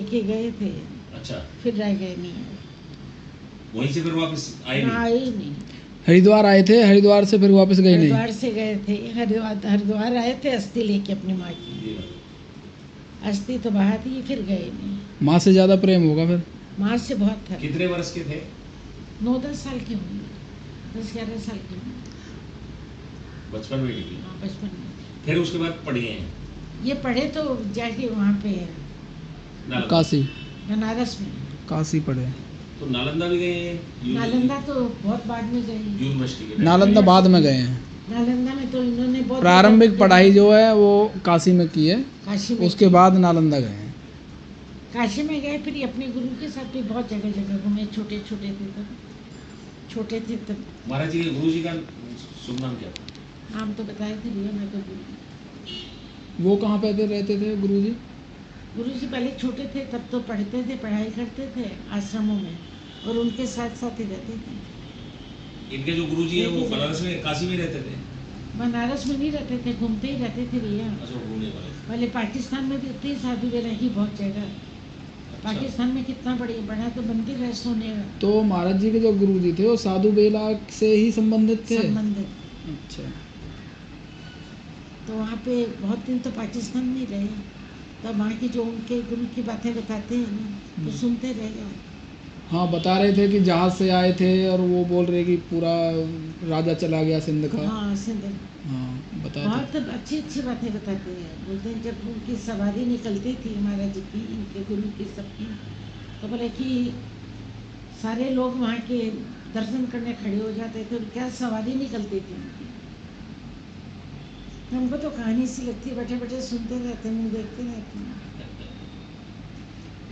के गए थे। अच्छा, फिर रह गए नहीं, वहीं से फिर वापस आए ना नहीं? आए ही नहीं। हरिद्वार आए थे, हरिद्वार से फिर वापस गए नहीं? हरिद्वार से गए थे, हरिद्वार आए थे अस्थि लेके अपनी माँ की। जी। अस्थि तो बहा दी, फिर गए नहीं। माँ से ज़्यादा प्रेम होगा फिर? माँ से बहुत था। कितने वर्ष के थे? 9-10 साल की होंगी, 10-11 साल की होंगी। बचपन में निकली? हाँ, बचपन में। फिर उसके बाद पढ़े हैं? ये पढ़े तो जाके वहाँ पे नालंदा? काशी? बनारस में। काशी पढ़े। तो नालंदा भी गए हैं? नालंदा तो बहुत बाद में गई। यूनिवर्सिटी के? नालंदा बाद में गए हैं। नालंदा में तो इन्होंने बहुत प्रारंभिक पढ़ाई जो है वो काशी में की है, काशी में उसके बाद नालंदा गए हैं। काशी में गए, फिर अपने गुरु के साथ भी बहुत जगह जगह घूमे। छोटे छोटे थे तब, छोटे थे तब। महाराज जी के गुरु जी का शुभ नाम क्या था? नाम तो बताए थे भैया, मैं तो भूल। वो कहाँ पे रहते थे गुरुजी? गुरु जी पहले छोटे थे तब तो पढ़ते थे, पढ़ाई करते थे आश्रमों में, और उनके साथ साथ ही रहते थे। इनके जो गुरु जी है वो बनारस में, काशी में रहते थे? बनारस में नहीं रहते थे, घूमते ही रहते थे भैया। अच्छा, घूमने वाले। पहले पाकिस्तान में भी उतनी साधु वे रही बहुत जगह। पाकिस्तान में कितना बड़ा तो मंदिर है सोने का। तो महाराज जी के जो गुरुजी थे वो साधु बेला से ही संबंधित थे? संबंधित। अच्छा। तो वहाँ पे बहुत दिन तो पाकिस्तान में ही रहे। तब वहाँ की जो उनके गुरु की बातें बताते हैं ना, तो सुनते रह गए। हाँ, बता रहे थे कि जहाज से आए थे और वो बोल रहे कि पूरा राजा चला गया सिंध का। हाँ, सिंध। हाँ, बताते। बहुत अच्छी अच्छी बातें बताते हैं। बोलते हैं जब उनकी सवारी निकलती थी महाराज जी की, इनके गुरु की, सबकी, तो बोले कि सारे लोग वहाँ के दर्शन करने खड़े हो जाते थे। और क्या सवारी निकलती थी उनकी। हमको तो कहानी सी लगती है, बैठे बैठे सुनते रहते, मुँह देखते रहते हैं।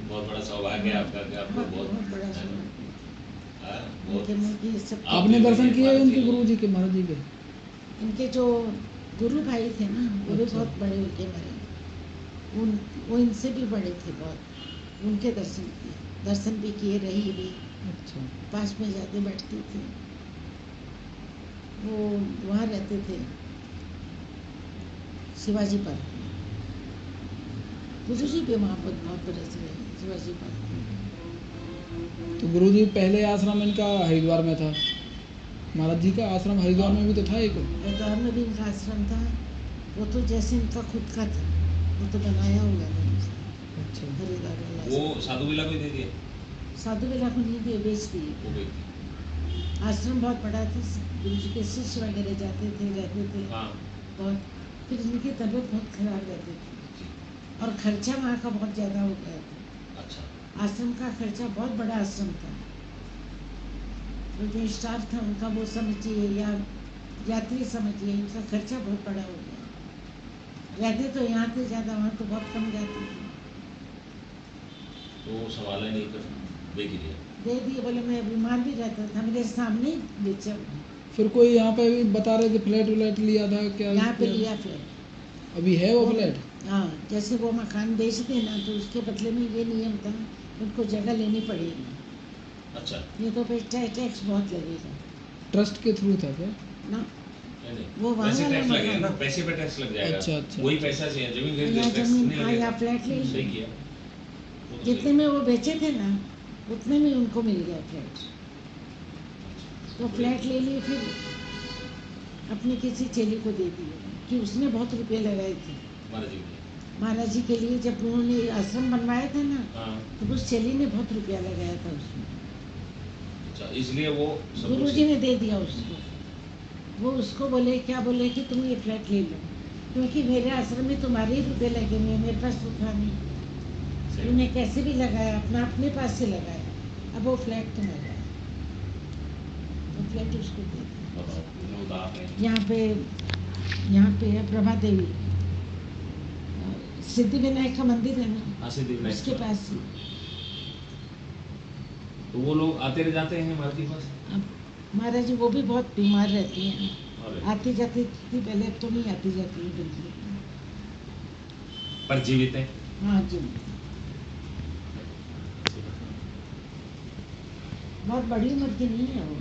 बहुत बड़ा सौभाग्य है आपका कि आपको बहुत बड़ा सौभाग्य। बहुत। उनके मुँह की सब। आपने दर्शन किए हैं उनके गुरुजी के, महाराज जी के? इनके जो गुरु भाई थे ना, वो भी अच्छा। बहुत बड़े होके मरे। वो इनसे भी बड़े थे बहुत। उनके दर्शन किए, दर्शन भी किए, रही भी। अच्छा। पास में जाते बैठते थे। वो वहाँ रहते थे शिवाजी पार्क में। गुरु जी भी वहाँ पर बहुत बरस रहे, शिवाजी पार्क में। तो गुरुजी पहले आश्रम इनका हरिद्वार में था? महाराज जी का आश्रम हरिद्वार में भी तो था एक? हरिद्वार में भी इनका आश्रम था। वो तो जैसे इनका खुद का था, वो तो बनाया हुआ था। अच्छा। हरिद्वार वाला वो साधु बिला को दे दिए? साधु बेला को नहीं दिए, बेच दिए। वो बेच दिए। आश्रम बहुत बड़ा था, गुरु जी के शिष्य वगैरह जाते थे, रहते थे। हाँ। बहुत। फिर इनकी तबीयत बहुत खराब रहती थी, और खर्चा वहाँ का बहुत ज़्यादा हो गया था। अच्छा। आश्रम का खर्चा, बहुत बड़ा आश्रम था। जो स्टाफ था उनका, वो समझिए या यात्री समझिए, इनका खर्चा बहुत बड़ा हो गया। रहते तो यहाँ थे ज़्यादा, वहाँ तो बहुत कम जाते थे। तो संभाला नहीं, तो बेच दिया? दे दिए, बोले मैं बीमार भी रहता था, मेरे सामने ही बेचा। फिर कोई यहाँ पे भी बता रहे थे फ्लैट व्लैट लिया था क्या? यहाँ पे लिया फ्लैट। अभी है वो फ्लैट? हाँ, जैसे वो मकान बेचते ना, तो उसके बदले में ये नियम था, उनको जगह लेनी पड़ेगी। अच्छा। ये तो टैक्स बहुत लगेगा। ट्रस्ट के थ्रू था क्या? ना, नहीं, वो वहाँ वैसे वाला टैक्स लगेगा मकान। ना, पैसे पे टैक्स लग जाएगा। अच्छा, अच्छा। वही पैसा से जमीन खरीद यहाँ टैक्स जमीन, नहीं हाँ, लगेगा। यहाँ फ्लैट ले सही लिया। किया। वो तो जितने सही। में वो बेचे थे ना, उतने में उनको मिल गया फ्लैट। तो फ्लैट ले लिए, फिर अपनी किसी चेली को दे दिए कि उसने बहुत रुपए लगाए थे महाराज जी ने। महाराज जी के लिए। जब उन्होंने आश्रम बनवाया था ना, हाँ। तो उस चेली ने बहुत रुपया लगाया था उसमें। अच्छा, इसलिए वो सब गुरु कुछ- जी ने दे दिया उसको। वो उसको बोले, क्या बोले कि तुम ये फ्लैट ले लो, क्योंकि मेरे आश्रम में तुम्हारे ही रुपये लगे हुए, मेरे पास तो था नहीं। सही। तूने कैसे भी लगाया, अपने पास से लगाया। अब वो फ्लैट तुम्हारा है, वो फ्लैट उसको दे दिया। बताओ, कितने उदार हैं। यहाँ पे है प्रभा देवी, सिद्धि विनायक का मंदिर है ना, हाँ, सिद्धि विनायक उसके का। पास ही। तो वो लोग आते रह जाते हैं महाराज जी के पास? अब महाराज जी वो भी बहुत बीमार रहती हैं, अरे। आती जाती थी पहले, अब तो नहीं आती जाती है बिल्कुल। पर जीवित है? हाँ जी, बहुत बड़ी उम्र की नहीं है वो।